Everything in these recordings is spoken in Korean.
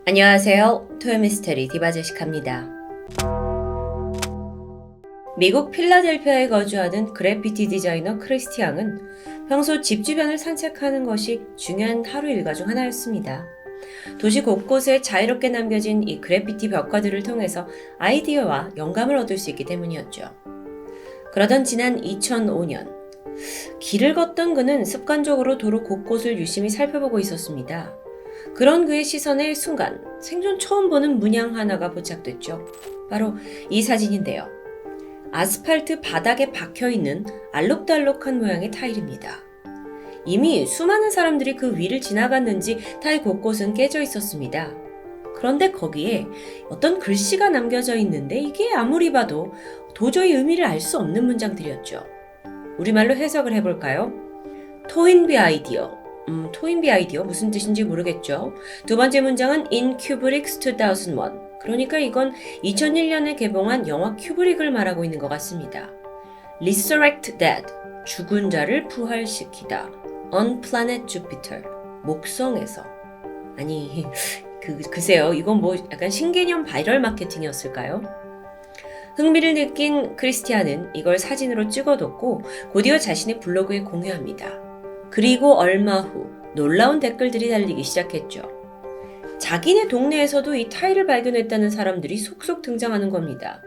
안녕하세요. 토요미스테리 디바제시카입니다. 미국 필라델피아에 거주하는 그래피티 디자이너 크리스티 양은 평소 집 주변을 산책하는 것이 중요한 하루 일과 중 하나였습니다. 도시 곳곳에 자유롭게 남겨진 이 그래피티 벽화들을 통해서 아이디어와 영감을 얻을 수 있기 때문이었죠. 그러던 지난 2005년, 길을 걷던 그는 습관적으로 도로 곳곳을 유심히 살펴보고 있었습니다. 그런 그의 시선에 순간 생전 처음 보는 문양 하나가 포착됐죠. 바로 이 사진인데요. 아스팔트 바닥에 박혀있는 알록달록한 모양의 타일입니다. 이미 수많은 사람들이 그 위를 지나갔는지 타일 곳곳은 깨져 있었습니다. 그런데 거기에 어떤 글씨가 남겨져 있는데 이게 아무리 봐도 도저히 의미를 알 수 없는 문장들이었죠. 우리말로 해석을 해볼까요? 토인비 아이디어. 토인비 아이디어 무슨 뜻인지 모르겠죠. 두 번째 문장은 In Kubrick's 2001. 그러니까 이건 2001년에 개봉한 영화 큐브릭을 말하고 있는 것 같습니다. Resurrect dead. 죽은 자를 부활시키다. On planet Jupiter. 목성에서. 아니, 글쎄요. 이건 뭐 약간 신개념 바이럴 마케팅이었을까요? 흥미를 느낀 크리스티안은 이걸 사진으로 찍어뒀고 곧이어 자신의 블로그에 공유합니다. 그리고 얼마 후 놀라운 댓글들이 달리기 시작했죠. 자기네 동네에서도 이 타일을 발견했다는 사람들이 속속 등장하는 겁니다.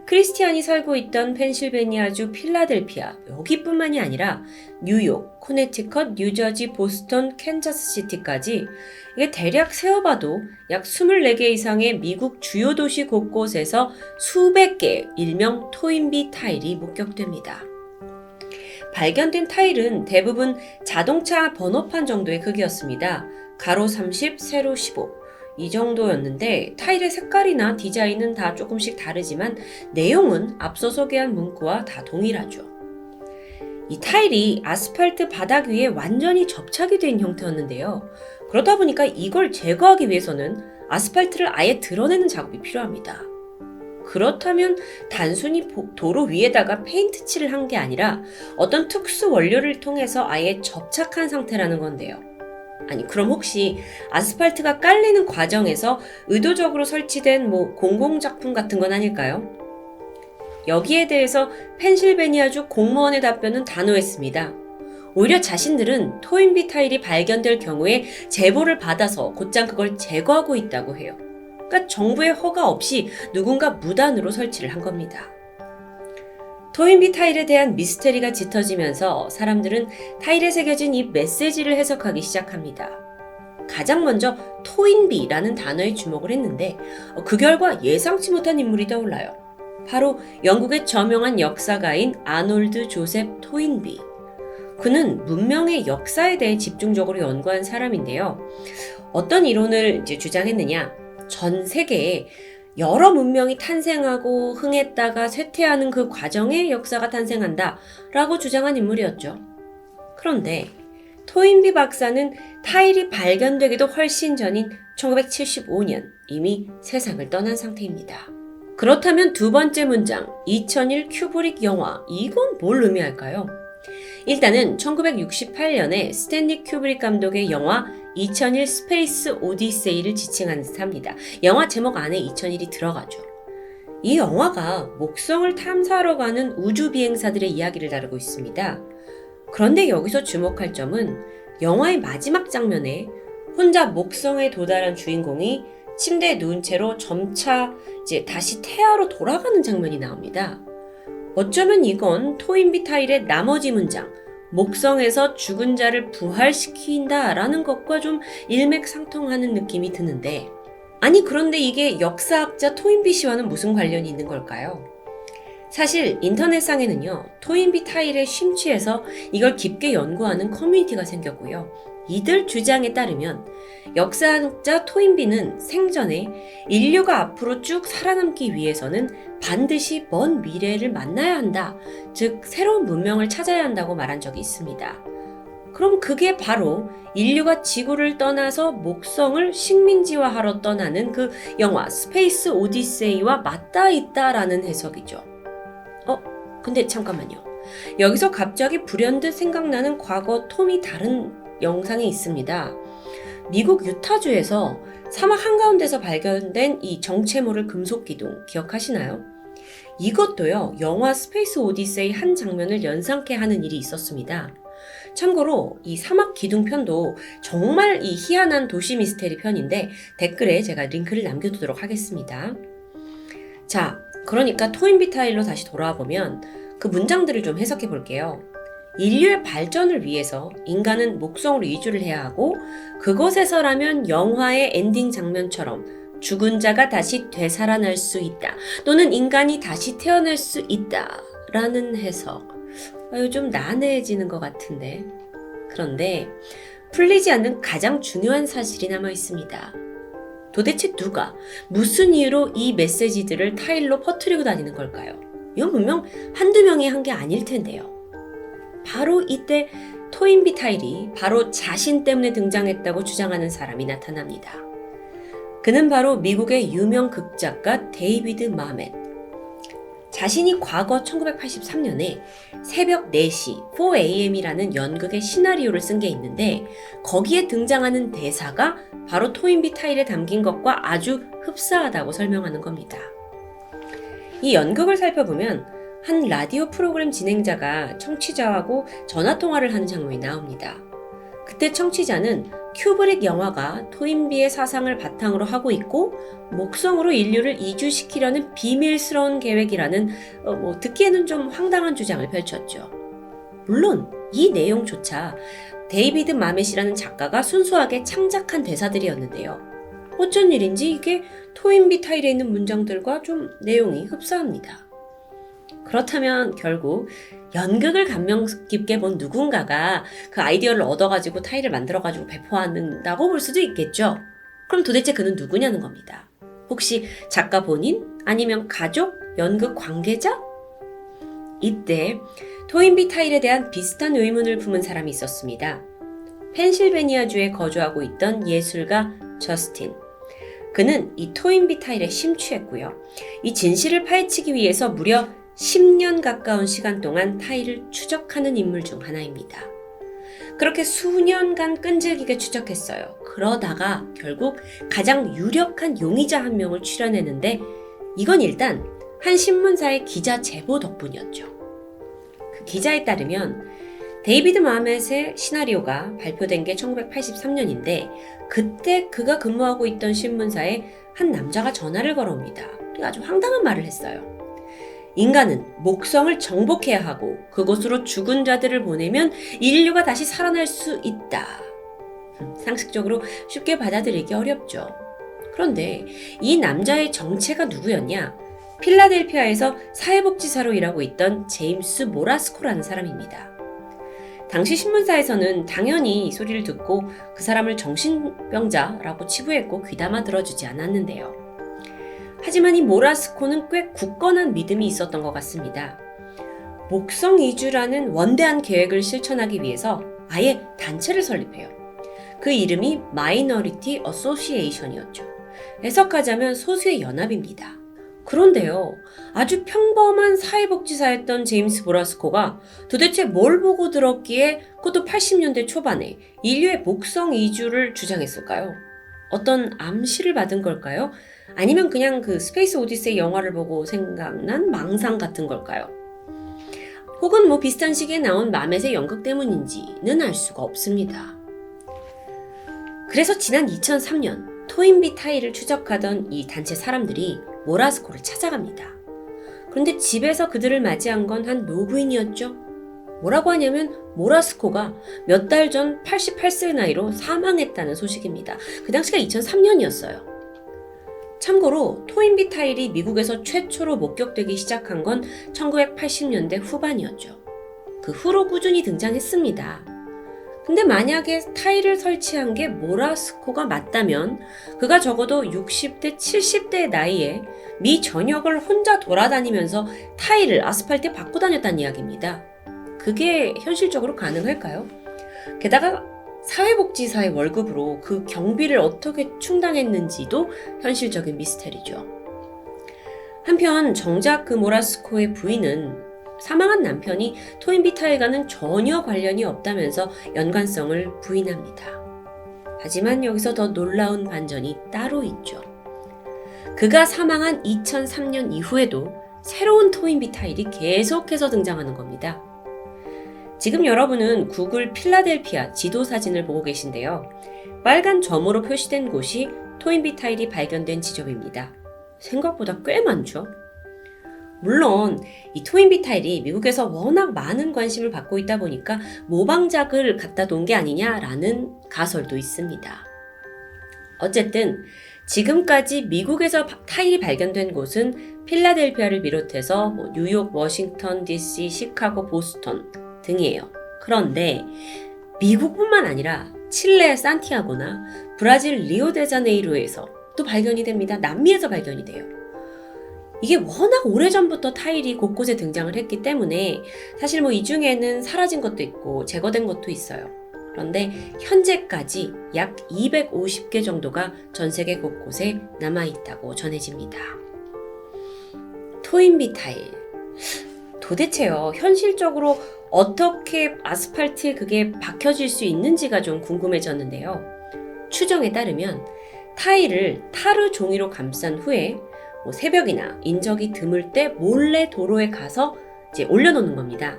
크리스티안이 살고 있던 펜실베니아주 필라델피아, 여기뿐만이 아니라 뉴욕, 코네티컷, 뉴저지, 보스턴, 캔자스시티까지 이게 대략 세어봐도 약 24개 이상의 미국 주요 도시 곳곳에서 수백 개의 일명 토인비 타일이 목격됩니다. 발견된 타일은 대부분 자동차 번호판 정도의 크기였습니다. 가로 30, 세로 15. 이 정도였는데 타일의 색깔이나 디자인은 다 조금씩 다르지만 내용은 앞서 소개한 문구와 다 동일하죠. 이 타일이 아스팔트 바닥 위에 완전히 접착이 된 형태였는데요. 그러다 보니까 이걸 제거하기 위해서는 아스팔트를 아예 드러내는 작업이 필요합니다. 그렇다면 단순히 도로 위에다가 페인트 칠을 한 게 아니라 어떤 특수 원료를 통해서 아예 접착한 상태라는 건데요. 아니, 그럼 혹시 아스팔트가 깔리는 과정에서 의도적으로 설치된 공공작품 같은 건 아닐까요? 여기에 대해서 펜실베니아주 공무원의 답변은 단호했습니다. 오히려 자신들은 토인비 타일이 발견될 경우에 제보를 받아서 곧장 그걸 제거하고 있다고 해요. 그러니까 정부의 허가 없이 누군가 무단으로 설치를 한 겁니다. 토인비 타일에 대한 미스테리가 짙어지면서 사람들은 타일에 새겨진 이 메시지를 해석하기 시작합니다. 가장 먼저 토인비라는 단어에 주목을 했는데 그 결과 예상치 못한 인물이 떠올라요. 바로 영국의 저명한 역사가인 아놀드 조셉 토인비. 그는 문명의 역사에 대해 집중적으로 연구한 사람인데요. 어떤 이론을 주장했느냐? 전 세계에 여러 문명이 탄생하고 흥했다가 쇠퇴하는 그 과정의 역사가 탄생한다 라고 주장한 인물이었죠. 그런데 토인비 박사는 타일이 발견되기도 훨씬 전인 1975년 이미 세상을 떠난 상태입니다. 그렇다면 두 번째 문장, 2001 큐브릭 영화, 이건 뭘 의미할까요? 일단은 1968년에 스탠리 큐브릭 감독의 영화 2001 스페이스 오디세이를 지칭하는 듯합니다. 영화 제목 안에 2001이 들어가죠. 이 영화가 목성을 탐사하러 가는 우주 비행사들의 이야기를 다루고 있습니다. 그런데 여기서 주목할 점은 영화의 마지막 장면에 혼자 목성에 도달한 주인공이 침대에 누운 채로 점차 다시 태아로 돌아가는 장면이 나옵니다. 어쩌면 이건 토인비 타일의 나머지 문장, 목성에서 죽은 자를 부활시킨다 라는 것과 좀 일맥상통하는 느낌이 드는데, 아니 그런데 이게 역사학자 토인비 씨와는 무슨 관련이 있는 걸까요? 사실 인터넷상에는요, 토인비 타일에 심취해서 이걸 깊게 연구하는 커뮤니티가 생겼고요. 이들 주장에 따르면 역사학자 토인비는 생전에 인류가 앞으로 쭉 살아남기 위해서는 반드시 먼 미래를 만나야 한다. 즉 새로운 문명을 찾아야 한다고 말한 적이 있습니다. 그럼 그게 바로 인류가 지구를 떠나서 목성을 식민지화하러 떠나는 그 영화 스페이스 오디세이와 맞닿아 있다라는 해석이죠. 근데 잠깐만요. 여기서 갑자기 불현듯 생각나는 과거 톰이 다른 영상이 있습니다. 미국 유타주에서 사막 한가운데서 발견된 이 정체모를 금속 기둥 기억하시나요? 이것도요, 영화 스페이스 오디세이 한 장면을 연상케 하는 일이 있었습니다. 참고로 이 사막 기둥 편도 정말 이 희한한 도시 미스테리 편인데 댓글에 제가 링크를 남겨두도록 하겠습니다. 자, 그러니까 토인비 타일로 다시 돌아와 보면 그 문장들을 좀 해석해 볼게요. 인류의 발전을 위해서 인간은 목성으로 이주를 해야 하고 그곳에서라면 영화의 엔딩 장면처럼 죽은 자가 다시 되살아날 수 있다. 또는 인간이 다시 태어날 수 있다. 라는 해석. 좀 난해해지는 것 같은데. 그런데 풀리지 않는 가장 중요한 사실이 남아 있습니다. 도대체 누가 무슨 이유로 이 메시지들을 타일로 퍼뜨리고 다니는 걸까요? 이건 분명 한두 명이 한 게 아닐 텐데요. 바로 이때 토인비 타일이 바로 자신 때문에 등장했다고 주장하는 사람이 나타납니다. 그는 바로 미국의 유명 극작가 데이비드 마멧. 자신이 과거 1983년에 새벽 4시 4am이라는 연극의 시나리오를 쓴 게 있는데 거기에 등장하는 대사가 바로 토인비 타일에 담긴 것과 아주 흡사하다고 설명하는 겁니다. 이 연극을 살펴보면 한 라디오 프로그램 진행자가 청취자하고 전화통화를 하는 장면이 나옵니다. 그때 청취자는 큐브릭 영화가 토인비의 사상을 바탕으로 하고 있고 목성으로 인류를 이주시키려는 비밀스러운 계획이라는 듣기에는 좀 황당한 주장을 펼쳤죠. 물론 이 내용조차 데이비드 마멧이라는 작가가 순수하게 창작한 대사들이었는데요. 어쩐 일인지 이게 토인비 타일에 있는 문장들과 좀 내용이 흡사합니다. 그렇다면 결국 연극을 감명 깊게 본 누군가가 그 아이디어를 얻어가지고 타일을 만들어가지고 배포한다고 볼 수도 있겠죠. 그럼 도대체 그는 누구냐는 겁니다. 혹시 작가 본인? 아니면 가족? 연극 관계자? 이때 토인비 타일에 대한 비슷한 의문을 품은 사람이 있었습니다. 펜실베니아주에 거주하고 있던 예술가 저스틴. 그는 이 토인비 타일에 심취했고요. 이 진실을 파헤치기 위해서 무려 10년 가까운 시간 동안 타일을 추적하는 인물 중 하나입니다. 그렇게 수년간 끈질기게 추적했어요. 그러다가 결국 가장 유력한 용의자 한 명을 추려내는데 이건 일단 한 신문사의 기자 제보 덕분이었죠. 그 기자에 따르면 데이비드 마멧의 시나리오가 발표된 게 1983년인데 그때 그가 근무하고 있던 신문사에 한 남자가 전화를 걸어옵니다. 그리고 아주 황당한 말을 했어요. 인간은 목성을 정복해야 하고 그곳으로 죽은 자들을 보내면 인류가 다시 살아날 수 있다. 상식적으로 쉽게 받아들이기 어렵죠. 그런데 이 남자의 정체가 누구였냐? 필라델피아에서 사회복지사로 일하고 있던 제임스 모라스코라는 사람입니다. 당시 신문사에서는 당연히 이 소리를 듣고 그 사람을 정신병자라고 치부했고 귀담아 들어주지 않았는데요. 하지만 이 모라스코는 꽤 굳건한 믿음이 있었던 것 같습니다. 목성 이주라는 원대한 계획을 실천하기 위해서 아예 단체를 설립해요. 그 이름이 마이너리티 어소시에이션이었죠. 해석하자면 소수의 연합입니다. 그런데요, 아주 평범한 사회복지사였던 제임스 모라스코가 도대체 뭘 보고 들었기에 그것도 80년대 초반에 인류의 목성 이주를 주장했을까요? 어떤 암시를 받은 걸까요? 아니면 그냥 그 스페이스 오디세이 영화를 보고 생각난 망상 같은 걸까요? 혹은 비슷한 시기에 나온 마멧의 연극 때문인지는 알 수가 없습니다. 그래서 지난 2003년 토인비 타일을 추적하던 이 단체 사람들이 모라스코를 찾아갑니다. 그런데 집에서 그들을 맞이한 건 한 노부인이었죠. 뭐라고 하냐면 모라스코가 몇 달 전 88세의 나이로 사망했다는 소식입니다. 그 당시가 2003년이었어요. 참고로 토인비 타일이 미국에서 최초로 목격되기 시작한 건 1980년대 후반이었죠. 그 후로 꾸준히 등장했습니다. 근데 만약에 타일을 설치한 게 모라스코가 맞다면 그가 적어도 60대, 70대의 나이에 미 전역을 혼자 돌아다니면서 타일을 아스팔트에 받고 다녔다는 이야기입니다. 그게 현실적으로 가능할까요? 게다가 사회복지사의 월급으로 그 경비를 어떻게 충당했는지도 현실적인 미스테리죠. 한편 정작 그 모라스코의 부인은 사망한 남편이 토인비 타일과는 전혀 관련이 없다면서 연관성을 부인합니다. 하지만 여기서 더 놀라운 반전이 따로 있죠. 그가 사망한 2003년 이후에도 새로운 토인비 타일이 계속해서 등장하는 겁니다. 지금 여러분은 구글 필라델피아 지도 사진을 보고 계신데요. 빨간 점으로 표시된 곳이 토인비 타일이 발견된 지점입니다. 생각보다 꽤 많죠? 물론 이 토인비 타일이 미국에서 워낙 많은 관심을 받고 있다 보니까 모방작을 갖다 놓은 게 아니냐라는 가설도 있습니다. 어쨌든 지금까지 미국에서 타일이 발견된 곳은 필라델피아를 비롯해서 뉴욕, 워싱턴 DC, 시카고, 보스턴 등이에요. 그런데 미국뿐만 아니라 칠레 산티아고나 브라질 리오데자네이루에서 또 발견이 됩니다. 남미에서 발견이 돼요. 이게 워낙 오래전부터 타일이 곳곳에 등장을 했기 때문에 사실 이 중에는 사라진 것도 있고 제거된 것도 있어요. 그런데 현재까지 약 250개 정도가 전 세계 곳곳에 남아있다고 전해집니다. 토인비 타일. 도대체요, 현실적으로 어떻게 아스팔트에 그게 박혀질 수 있는지가 좀 궁금해졌는데요. 추정에 따르면 타일을 타르 종이로 감싼 후에 새벽이나 인적이 드물 때 몰래 도로에 가서 이제 올려놓는 겁니다.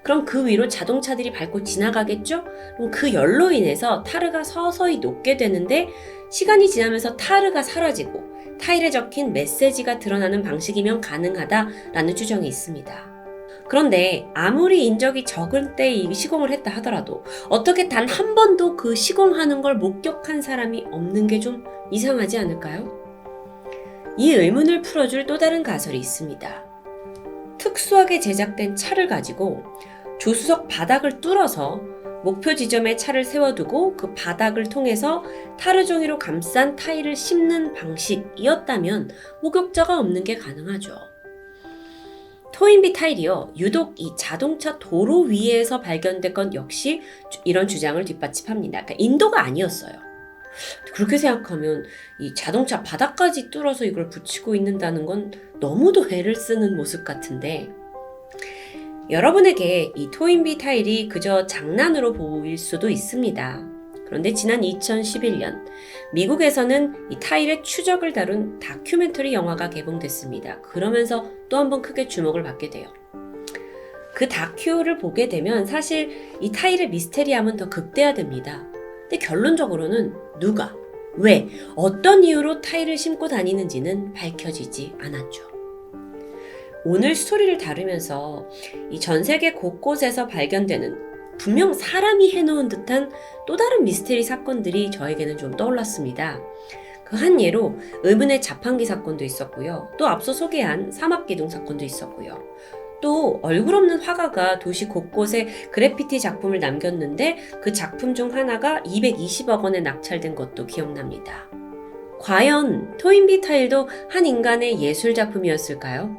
그럼 그 위로 자동차들이 밟고 지나가겠죠? 그럼 그 열로 인해서 타르가 서서히 녹게 되는데 시간이 지나면서 타르가 사라지고 타일에 적힌 메시지가 드러나는 방식이면 가능하다라는 추정이 있습니다. 그런데 아무리 인적이 적을 때 이 시공을 했다 하더라도 어떻게 단 한 번도 그 시공하는 걸 목격한 사람이 없는 게 좀 이상하지 않을까요? 이 의문을 풀어줄 또 다른 가설이 있습니다. 특수하게 제작된 차를 가지고 조수석 바닥을 뚫어서 목표 지점에 차를 세워두고 그 바닥을 통해서 타르 종이로 감싼 타일을 씹는 방식이었다면 목격자가 없는 게 가능하죠. 토인비 타일이요, 유독 이 자동차 도로 위에서 발견된 건 역시 이런 주장을 뒷받침합니다. 그러니까 인도가 아니었어요. 그렇게 생각하면 이 자동차 바닥까지 뚫어서 이걸 붙이고 있는다는 건 너무도 애를 쓰는 모습 같은데, 여러분에게 이 토인비 타일이 그저 장난으로 보일 수도 있습니다. 그런데 지난 2011년 미국에서는 이 타일의 추적을 다룬 다큐멘터리 영화가 개봉됐습니다. 그러면서 또 한 번 크게 주목을 받게 돼요. 그 다큐를 보게 되면 사실 이 타일의 미스테리함은 더 극대화됩니다. 근데 결론적으로는 누가, 왜, 어떤 이유로 타일을 심고 다니는지는 밝혀지지 않았죠. 오늘 스토리를 다루면서 이 전 세계 곳곳에서 발견되는 분명 사람이 해놓은 듯한 또 다른 미스테리 사건들이 저에게는 좀 떠올랐습니다. 그 한 예로 의문의 자판기 사건도 있었고요. 또 앞서 소개한 사막기둥 사건도 있었고요. 또 얼굴 없는 화가가 도시 곳곳에 그래피티 작품을 남겼는데 그 작품 중 하나가 220억 원에 낙찰된 것도 기억납니다. 과연 토인비 타일도 한 인간의 예술 작품이었을까요?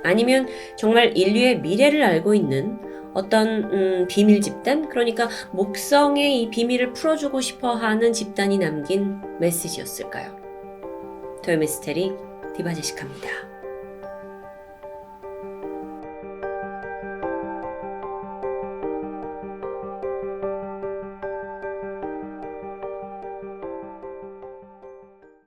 아니면 정말 인류의 미래를 알고 있는 어떤 비밀 집단, 그러니까 목성의 이 비밀을 풀어주고 싶어하는 집단이 남긴 메시지였을까요? 토요미스테리 디바제시카입니다.